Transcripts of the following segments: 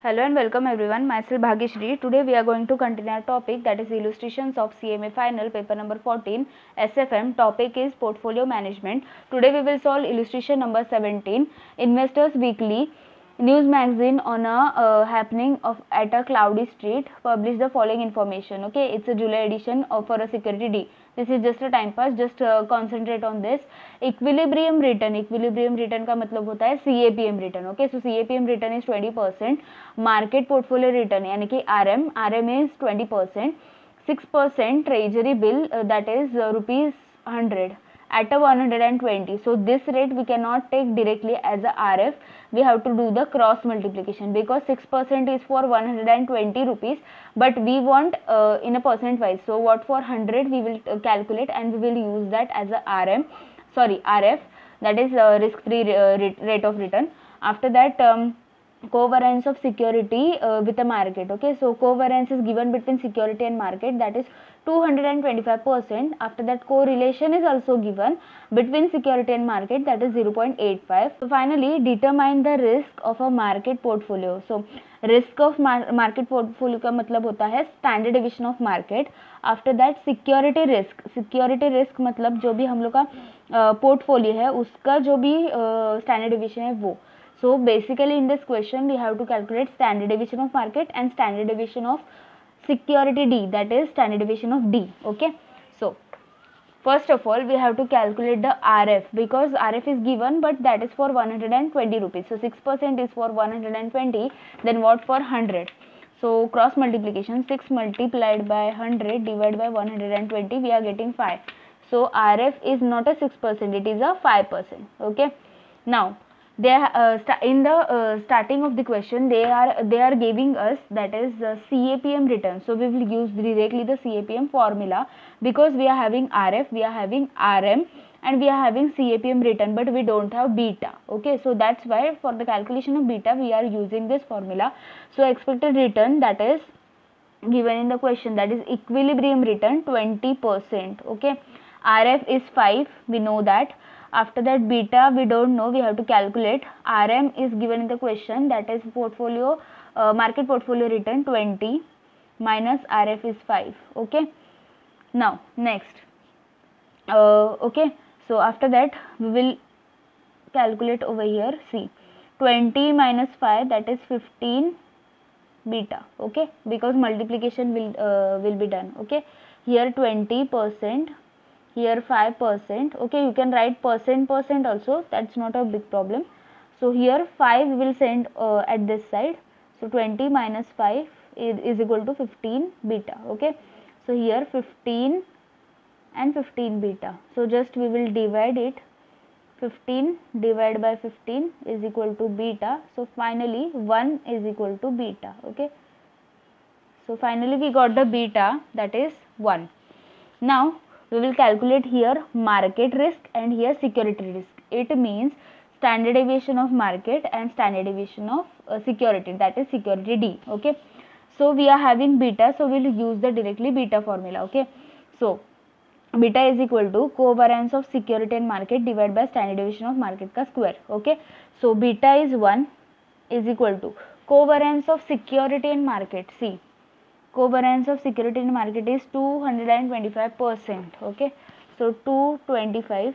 Hello and welcome everyone. Myself Bhagyashree. Today we are going to continue our topic, that is illustrations of CMA final paper number 14 SFM. Topic is portfolio management. Today we will solve illustration number 17. Investors Weekly news magazine on a happening of at a cloudy street published the following information. Okay, it's a July edition of for a security D. This is just a time pass, just concentrate on this. Equilibrium return का मतलब होता है CAPM return. Okay, so CAPM return is 20%. Market portfolio return यानी कि RM is 20%. 6% treasury bill, that is rupees 100 at a 120. So this rate we cannot take directly as a RF. We have to do the cross multiplication because 6% is for 120 rupees, but we want in a percent wise. So what for 100 we will calculate and we will use that as a RF, that is risk free rate of return. After that covariance of security with a market. Okay, so covariance is given between security and market, that is 225%. After that correlation is also given between security and market, that is 0.85. So finally determine the risk of a market portfolio. So risk of market portfolio का मतलब होता है standard deviation of market. After that security risk मतलब जो भी हम लोग का portfolio है उसका जो भी standard deviation है वो. So basically in this question we have to calculate standard deviation of market and standard deviation of security D, that is standard deviation of D. Okay, so first of all we have to calculate the RF because RF is given but that is for 120 rupees. So 6% is for 120, then what for 100? So cross multiplication, 6 multiplied by 100 divided by 120, we are getting 5. So RF is not a 6%, it is a 5%. Okay, now they in the starting of the question they are giving us, that is CAPM return. So we will use directly the CAPM formula because we are having RF, we are having RM and we are having CAPM return, but we don't have beta. Okay, so that's why for the calculation of beta we are using this formula. So expected return, that is given in the question, that is equilibrium return 20%. Okay, RF is 5, we know that. After that beta we don't know, we have to calculate. RM is given in the question, that is portfolio market portfolio return 20 minus RF is 5. Okay, now next okay, so after that we will calculate over here. See, 20 minus 5, that is 15 beta. Okay, because multiplication will be done. Okay, here 20%, here 5%. Okay, you can write percent also, that's not a big problem. So here 5 we will send at this side. So 20 minus 5 is equal to 15 beta. Okay, so here 15 and 15 beta. So just we will divide it. 15 divided by 15 is equal to beta. So finally 1 is equal to beta. Okay, so finally we got the beta, that is 1. Now we will calculate here market risk and here security risk. It means standard deviation of market and standard deviation of security, that is security D. Okay, so we are having beta, so we will use the directly beta formula. Okay, so beta is equal to covariance of security and market divided by standard deviation of market का square. Okay, so beta is 1 is equal to covariance of security and market. See, covariance of security in market is 225%. Okay, so 225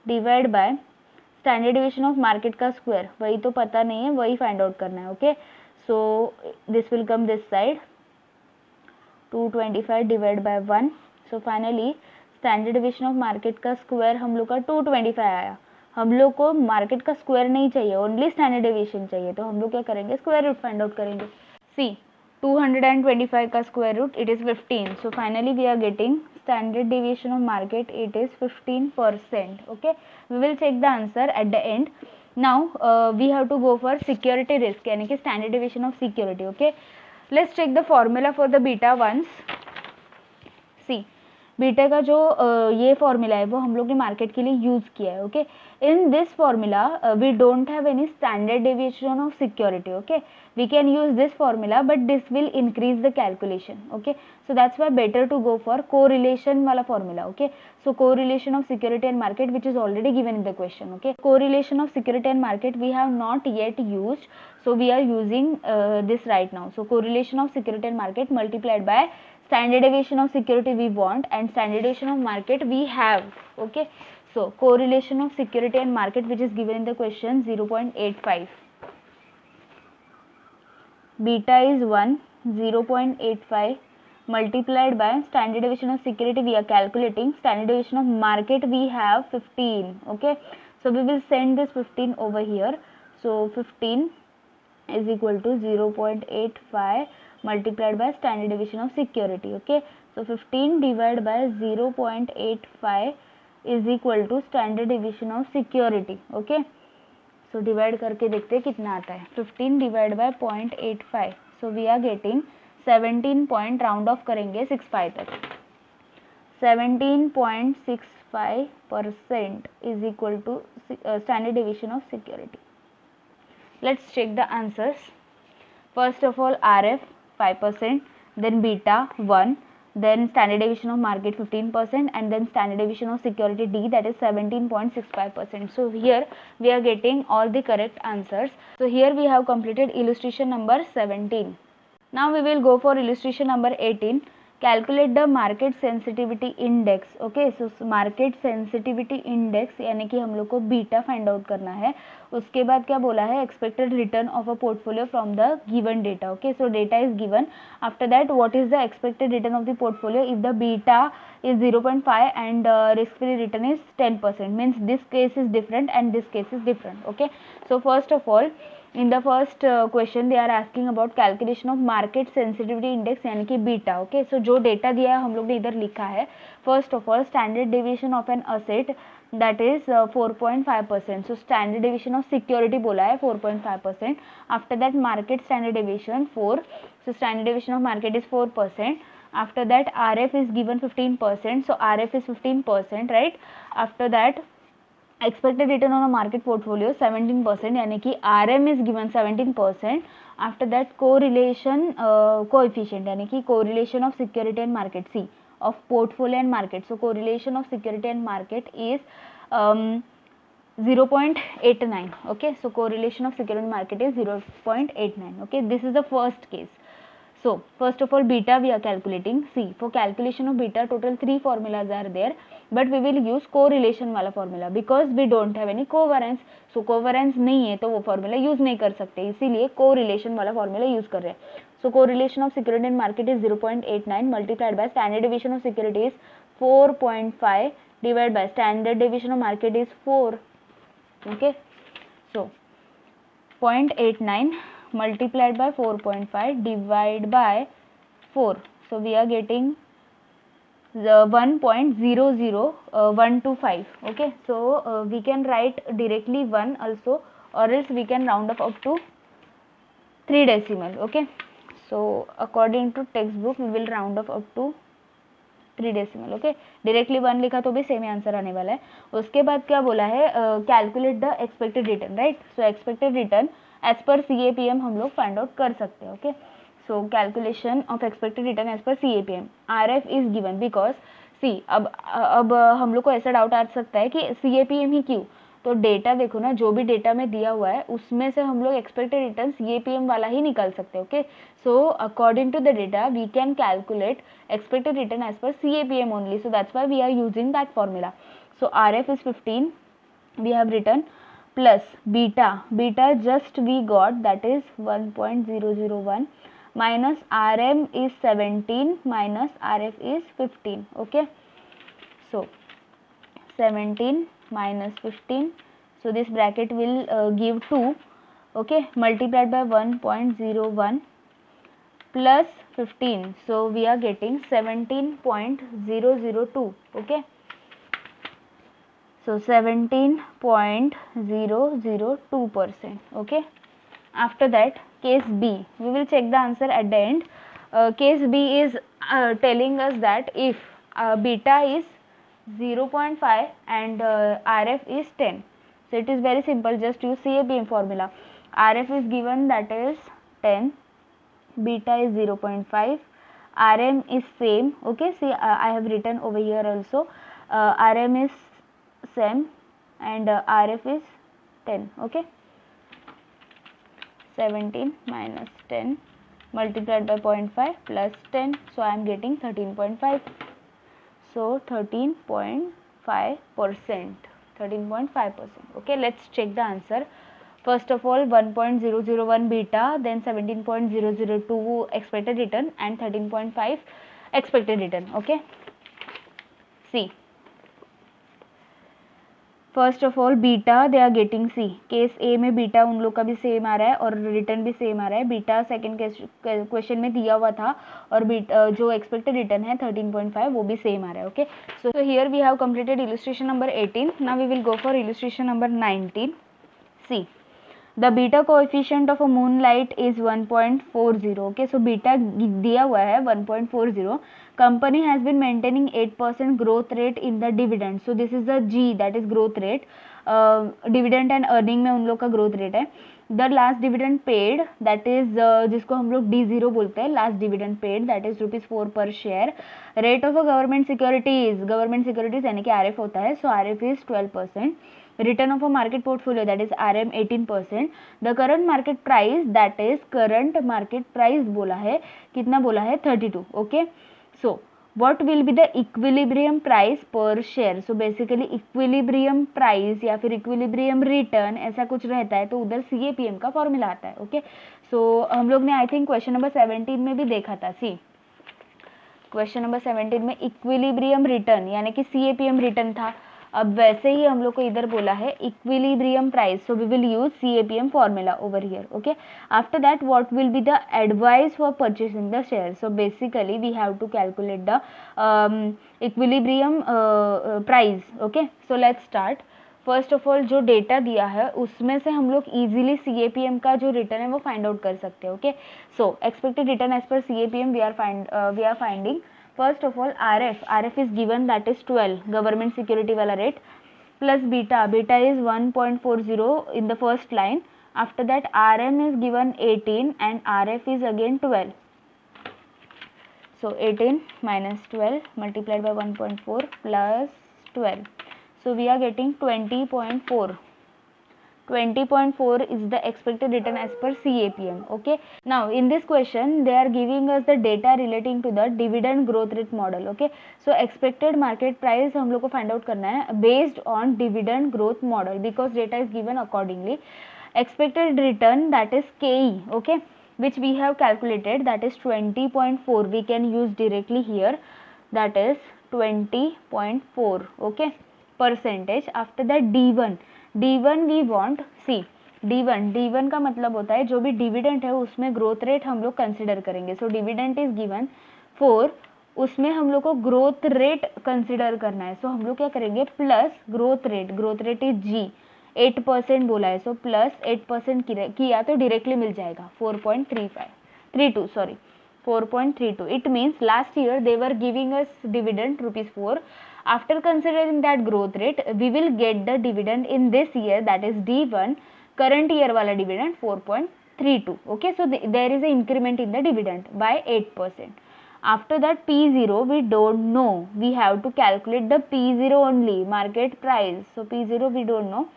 divided by standard deviation of market का square, वही तो पता नहीं है, वही find out करना है. Okay, so this will come this side, 225 divided by 1. So finally standard deviation of market का square हम लोग का 225 आया. हम लोग को मार्केट का स्क्वायर नहीं चाहिए, ओनली स्टैंडर्ड डेविएशन चाहिए, तो हम लोग क्या करेंगे, स्क्वायर रूट फाइंड आउट करेंगे. सी, 225 का square root it is 15. So finally we are getting standard deviation of market, it is 15%. Okay, we will check the answer at the end. Now we have to go for security risk यानी कि standard deviation of security. Okay, let's check the formula for the beta ones. See, beta का जो ये formula है वो हम लोग ने मार्केट के लिए यूज़ किया है. Okay, in this formula we don't have any standard deviation of security. Okay, we can use this formula but this will increase the calculation. Okay, so that's why better to go for correlation wala formula. Okay, so correlation of security and market, which is already given in the question. Okay, correlation of security and market we have not yet used, so we are using this right now. So correlation of security and market multiplied by standard deviation of security we want and standard deviation of market we have. Okay, so correlation of security and market, which is given in the question, 0.85. Beta is 1, 0.85 multiplied by standard deviation of security we are calculating, standard deviation of market we have 15. Okay, so we will send this 15 over here. So 15 is equal to 0.85 multiplied by standard deviation of security. Okay, so 15 divided by 0.85 is equal to standard deviation of security. Okay, so divide करके देखते हैं कितना आता है. 15 divide by 0.85, so we are getting 17 point, round off करेंगे 65 तक. 17.65% is equal to standard deviation of security. Let's check the answers. First of all RF 5%, then beta 1, then standard deviation of market 15%, and then standard deviation of security D, that is 17.65%. so here we are getting all the correct answers. So here we have completed illustration number 17. Now we will go for illustration number 18. Calculate the market sensitivity index. Okay, so market sensitivity index यानी कि हम लोग को beta find out करना है. उसके बाद क्या बोला है, expected return of a portfolio from the given data. Okay, so data is given. After that what is the expected return of the portfolio if the beta is 0.5 and risk free return is 10%, means this case is different and this case is different. Okay, so first of all in the first question they are asking about calculation of market sensitivity index यानी कि beta. Okay, सो जो data दिया है हम लोग ने इधर लिखा है. First of all standard deviation of an asset that is 4.5%. so standard deviation of security बोला है 4.5%. after that market standard deviation 4, so standard deviation of market is 4%. after that RF is given 15%, so RF is 15%, right? after that expected return on a market portfolio 17%, यानी कि RM is given 17%. after that correlation coefficient यानी कि correlation of security and market C of portfolio and market. so correlation of security and market is 0.89. okay, so correlation of security and market is 0.89. okay, this is the first case. So first of all beta we are calculating. See, for calculation of beta total 3 formulas are there, but we will use correlation वाला formula because we don't have any covariance. so covariance नहीं है तो वो formula use नहीं कर सकते, इसीलिए correlation वाला formula use कर रहे हैं. so correlation of security and market is 0.89 multiplied by standard deviation of security is 4.5 divided by standard deviation of market is 4. okay, so 0.89 multiplied by 4.5 divided by 4, so we are getting the 1.00125. okay, so we can write directly 1 also, or else we can round up to 3 decimal. okay, so according to textbook we will round up to 3 decimal. Okay, directly 1 लिखा तो भी same answer आने वाला है. उसके बाद क्या बोला है, calculate the expected return, right? So expected return as per CAPM हम लोग फाइंड आउट कर सकते हैं. Okay, so calculation of expected return as per CAPM. RF is given because see, अब हम लोग को ऐसा डाउट आ सकता है कि CAPM ही क्यों, तो डेटा देखो ना, जो भी डेटा में दिया हुआ है उसमें से हम लोग एक्सपेक्टेड रिटर्न CAPM वाला ही निकाल सकते हैं. Okay, so according to the data we can calculate expected return as per CAPM only, so that's why we are using that formula. so RF is 15 we have written plus beta just we got, that is 1.001 minus RM is 17 minus RF is 15. okay, so 17 minus 15, so this bracket will give 2. okay, multiplied by 1.01 plus 15, so we are getting 17.002. okay, so 17.002%. okay, after that case B, we will check the answer at the end. Case B is telling us that if beta is 0.5 and RF is 10. So it is very simple, just use CAPM formula. RF is given, that is 10, beta is 0.5, RM is same. Okay, see I have written over here also, RM is same and RF is 10. Okay, 17 minus 10 multiplied by 0.5 plus 10, so I am getting 13.5. So 13.5%, 13.5%. Okay, let's check the answer. First of all, 1.001 beta, then 17.002 expected return and 13.5 expected return. Okay, see, first of all beta they are getting see, case A में beta उन लोग का भी same आ रहा है और return भी सेम आ रहा है. बीटा सेकंड क्वेश्चन में दिया हुआ था और बीटा जो एक्सपेक्टेड रिटर्न है 13.5 वो भी सेम आ रहा है. Okay, so here we have completed illustration number 18. Now we will go for illustration number 19. See, the beta coefficient of a moonlight is 1.40. okay, so beta दिया हुआ है 1.40. company has been maintaining 8% growth rate in the dividend, so this is the G, that is growth rate. dividend and earning में उन लोग का growth rate है. the last dividend paid, that is जिसको हम लोग D0 बोलते हैं, last dividend paid, that is ₹4 per share. rate of a government securities यानी कि RF होता है, so RF is 12%. return of a market portfolio, that is RM 18%. the current market price, that is current market price बोला है, कितना बोला है 32. okay, so what will be the equilibrium price per share? so basically equilibrium price या फिर equilibrium return ऐसा कुछ रहता है तो उधर CAPM का फॉर्मूला आता है. ओके, सो हम लोग ने आई थिंक क्वेश्चन नंबर 17 में भी देखा था. सी, क्वेश्चन नंबर 17 में इक्विलिब्रियम रिटर्न यानी कि CAPM रिटर्न था. अब वैसे ही हम लोग को इधर बोला है equilibrium price, so we will use CAPM formula over here. Okay, after that what will be the advice for purchasing the share? So basically we have to calculate the equilibrium price. Okay, so let's start. First of all जो data दिया है उसमें से हम लोग easily CAPM का जो return है वो फाइंड आउट कर सकते हैं. Okay, so expected return as per CAPM we are finding. First of all, RF is given, that is 12, government security वाला rate, plus beta is 1.40 in the first line. After that RM is given 18 and RF is again 12. So 18 minus 12 multiplied by 1.4 plus 12. So we are getting 20.4. 20.4 is the expected return as per CAPM. okay, now in this question they are giving us the data relating to the dividend growth rate model. okay, so expected market price हम लोग को find out करना है based on dividend growth model because data is given accordingly. expected return, that is KE, okay, which we have calculated, that is 20.4. we can use directly here, that is 20.4. okay, percentage. after that D1 we want, see D1 का मतलब होता है जो भी dividend है उसमें growth rate हम लोग कंसिडर करेंगे. सो डिविडेंड इज गिवन 4, उसमें हम लोग को ग्रोथ रेट कंसिडर करना है. सो हम लोग क्या करेंगे, plus growth rate is G, 8% बोला है, सो प्लस 8% किया तो डायरेक्टली मिल जाएगा 4.32. It means last year they were giving us dividend ₹4. After considering that growth rate, we will get the dividend in this year, that is D1, current year वाला dividend 4.32. okay, so there is an increment in the dividend by 8%. after that P0 we don't know, we have to calculate the P0 only, market price. so P0 we don't know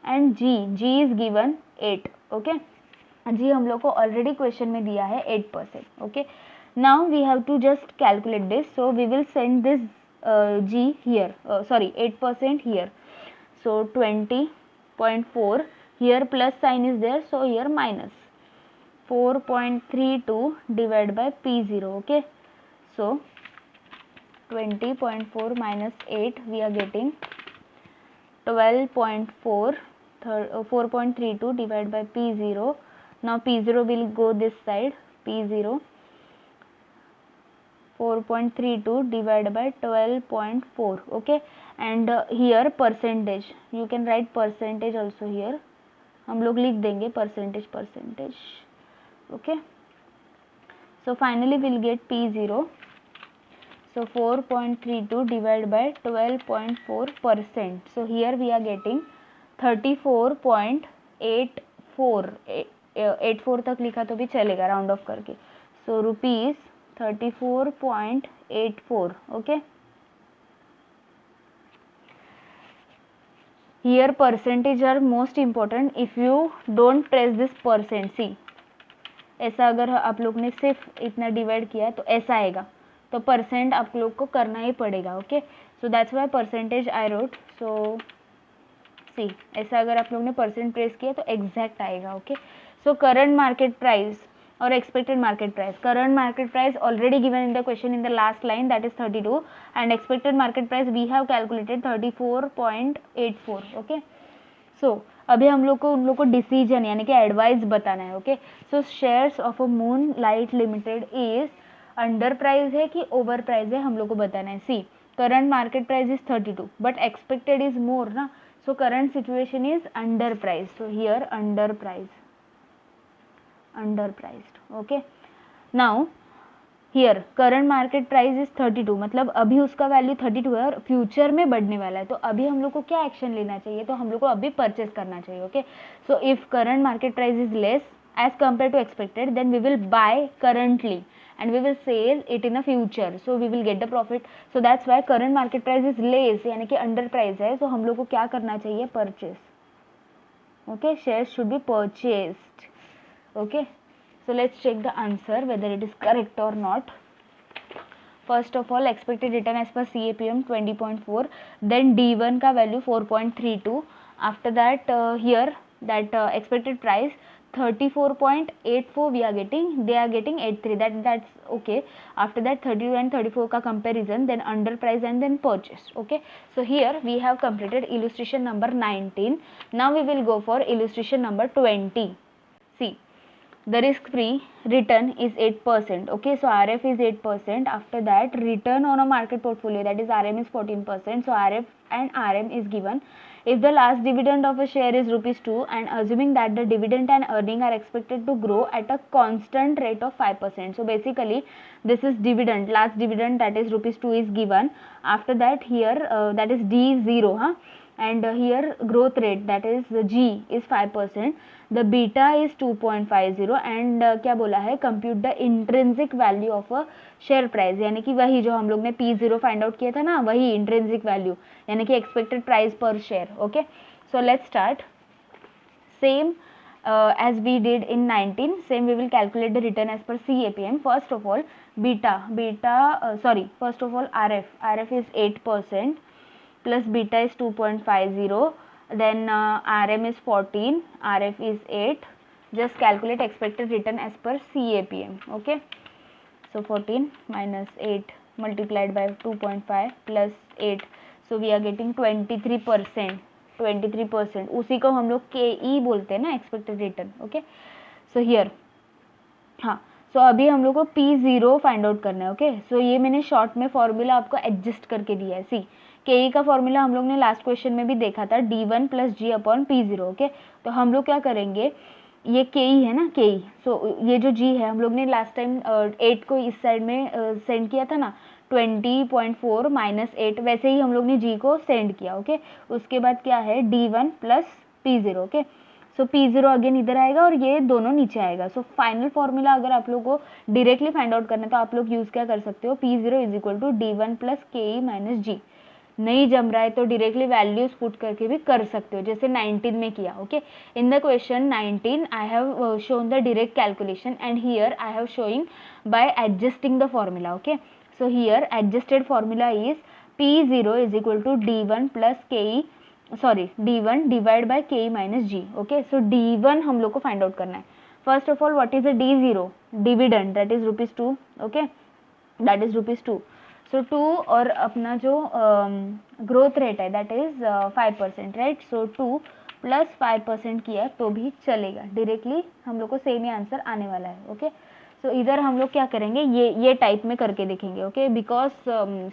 and G is given 8. okay, जी हम लोग को already question में दिया है 8%. Okay, now we have to just calculate this, so we will send this G here, sorry 8% here. so 20.4 here, plus sign is there, so here minus 4.32 divided by P0. okay, so 20.4 minus 8 we are getting 12.4, 4.32 divided by P0. now P0 will go this side, P0 4.32 divided by 12.4. okay, and here percentage, you can write percentage also here, हम लोग लिख देंगे percentage. okay, so finally we'll get P0. So 4.32 divided by 12.4%. So here we are getting 34.84. 84 तक लिखा तो भी चलेगा round of करके. So rupees 34.84. Okay. Here percentage are most important. If you don't press this percent, see, ऐसा अगर आप लोग ने सिर्फ इतना डिवाइड किया तो ऐसा आएगा, तो परसेंट आप लोग को करना ही पड़ेगा. Okay, so that's why percentage I wrote. So see, ऐसा अगर आप लोग ने परसेंट प्रेस किया तो एग्जैक्ट आएगा. Okay, so current market price और expected market price. Current market price already given in the question in the last line, that is 32, and expected market price we have calculated 34.84. Okay, so अभी हम लोग को उन लोग को decision यानी कि एडवाइस बताना है. Okay, so shares of a moon light limited is under price है कि ओवर प्राइस है, हम लोग को बताना है. See, current market price is 32 but expected is more ना, so current situation is under price. So here under price, underpriced. Okay, now here current market price is 32, मतलब अभी उसका वैल्यू 32 है और फ्यूचर में बढ़ने वाला है. तो अभी हम लोग को क्या एक्शन लेना चाहिए, तो हम लोग को अभी परचेस करना चाहिए. Okay, so if current market price is less as compare to expected, then we will buy currently and we will sell it in the future, so we will get the profit. So that's why current market price is less, यानी कि under price है. तो हम लोग को क्या करना चाहिए, purchase. Okay, shares should be purchased. Okay, so let's check the answer whether it is correct or not. First of all, expected return as per CAPM 20.4, then D1 का value 4.32. After that here that expected price 34.84 we are getting, they are getting 83, that's okay. After that 32 and 34 का comparison, then under price and then purchase. Okay, so here we have completed illustration number 19. Now we will go for illustration number 20. See, the risk free return is 8%. Okay, so RF is 8%. After that return on a market portfolio, that is RM, is 14%. So RF and RM is given. If the last dividend of a share is ₹2 and assuming that the dividend and earning are expected to grow at a constant rate of 5%. So basically this is dividend, last dividend, that is ₹2 is given. After that here that is D0, huh? And here growth rate, that is G, is 5%. The beta is 2.50 and क्या बोला है, compute the intrinsic value of a share price, यानी कि वही जो हम लोग ने P0 फाइंड आउट किया था ना, वही intrinsic value यानी कि expected price per share. Okay, so let's start. Same as we did in 19, same we will calculate the return as per CAPM. First of all first of all RF is 8% plus beta is 2.50, then RM is 14, RF is 8. Just calculate expected return as per CAPM. Okay, so 14 minus 8 multiplied by 2.5 plus 8, so we are getting 23%. 23%, उसी को हम लोग KE बोलते हैं ना, expected return. Okay, so here हाँ, सो अभी हम लोग को P0 फाइंड आउट करना है. ओके, सो ये मैंने शॉर्ट में फॉर्मूला आपको एडजस्ट करके दिया है. सी, KE का फॉर्मूला हम लोग ने लास्ट क्वेश्चन में भी देखा था, D1 + G upon P0. Okay, तो हम लोग क्या करेंगे, ये KE है ना, KE, सो ये जो G है, हम लोग ने लास्ट टाइम 8 को इस साइड में सेंड किया था ना, 20.4 माइनस 8, वैसे ही हम लोग ने G को सेंड किया. ओके, उसके बाद क्या है, D1 + P0. ओके, सो P0 अगेन इधर आएगा और ये दोनों नीचे आएगा. सो फाइनल फॉर्मूला अगर आप लोग को डायरेक्टली फाइंड आउट करना है तो आप लोग यूज क्या कर सकते हो, P0 = D1 + KE - G. नहीं जम रहा है तो डायरेक्टली वैल्यूज पुट करके भी कर सकते हो, जैसे 19 में किया. Okay, in the question 19 I have shown the direct calculation and here I have showing bye adjusting the formula. Okay, so here adjusted formula is P0 = D1 + KE, D1 divided by KE - G. Okay, so D1 हम लोग को find out करना है. First of all what is the D0, dividend, that is ₹2. Okay, that is ₹2. सो 2 और अपना जो growth rate है that is 5%, right. सो 2 + 5% किया तो भी चलेगा, डायरेक्टली हम लोग को सेम ही आंसर आने वाला है. ओके, सो इधर हम लोग क्या करेंगे, ये टाइप में करके देखेंगे. ओके, बिकॉज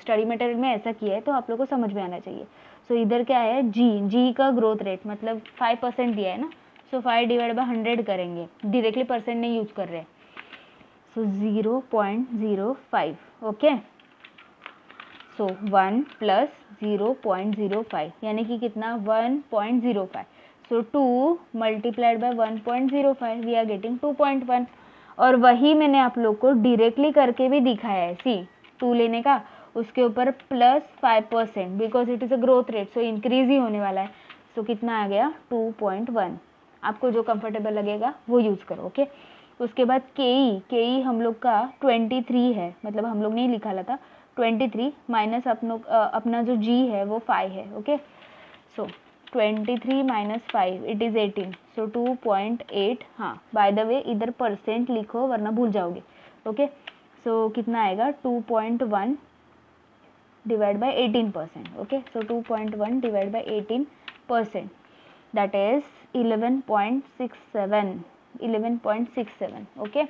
स्टडी मटेरियल में ऐसा किया है तो आप लोग को समझ में आना चाहिए. सो इधर क्या है, जी का ग्रोथ रेट मतलब 5% दिया है ना, सो 5 / 100 करेंगे, डायरेक्टली परसेंट नहीं यूज कर रहे. सो 0.05. ओके, सो 1 प्लस 0.05 यानी कि कितना 1.05. So 2 multiplied by 1.05 we are getting 2.1. और वही मैंने आप लोग को डायरेक्टली करके भी दिखाया है. सी 2 लेने का, उसके ऊपर plus 5% because it is a growth rate, so increase ही होने वाला है. सो कितना आ गया 2.1. आपको जो कंफर्टेबल लगेगा वो यूज़ करो. ओके. उसके बाद के हम लोग का 23 है, मतलब हम लोग नहीं लिखा था 23 माइनस अपना जो जी है वो 5 है. Okay. So 23 minus 5 it is 18. सो 2.8. हाँ, बाय द वे इधर परसेंट लिखो वरना भूल जाओगे. ओके. सो कितना आएगा 2.1 divide by 18%. Okay. So 2.1 divide by 18%, that is 11.67. 11.67. Okay.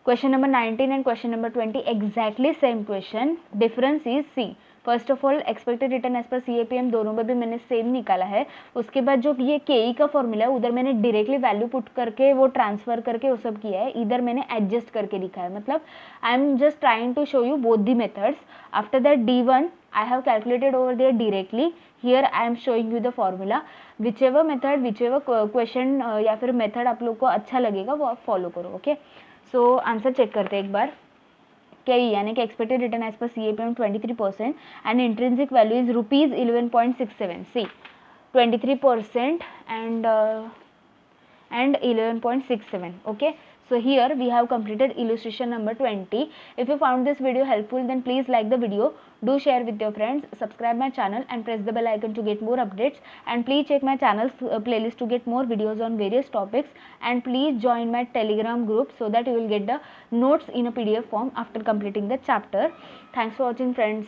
Question number 19 and question number 20 exactly same question. Difference is C. First of all expected return as per CAPM दोनों में भी मैंने सेम निकाला है. उसके बाद जो ये KE का फॉर्मूला है उधर मैंने डायरेक्टली वैल्यू पुट करके वो ट्रांसफर करके वो सब किया है. इधर मैंने एडजस्ट करके लिखा है. मतलब I am just trying to show you both the methods. After that D1 I have calculated over there directly. Here I am showing you the formula. whichever method, whichever question या फिर method आप लोग को अच्छा लगेगा वो आप follow करो. ओके. सो आंसर चेक करते हैं एक बार. KE यानी कि expected return as per CAPM 23% and intrinsic value is ₹11.67. See 23% and 11.67. okay. So here we have completed illustration number 20. If you found this video helpful then please like the video, do share with your friends, subscribe my channel and press the bell icon to get more updates, and please check my channel's playlist to get more videos on various topics, and please join my Telegram group so that you will get the notes in a PDF form after completing the chapter. Thanks for watching friends.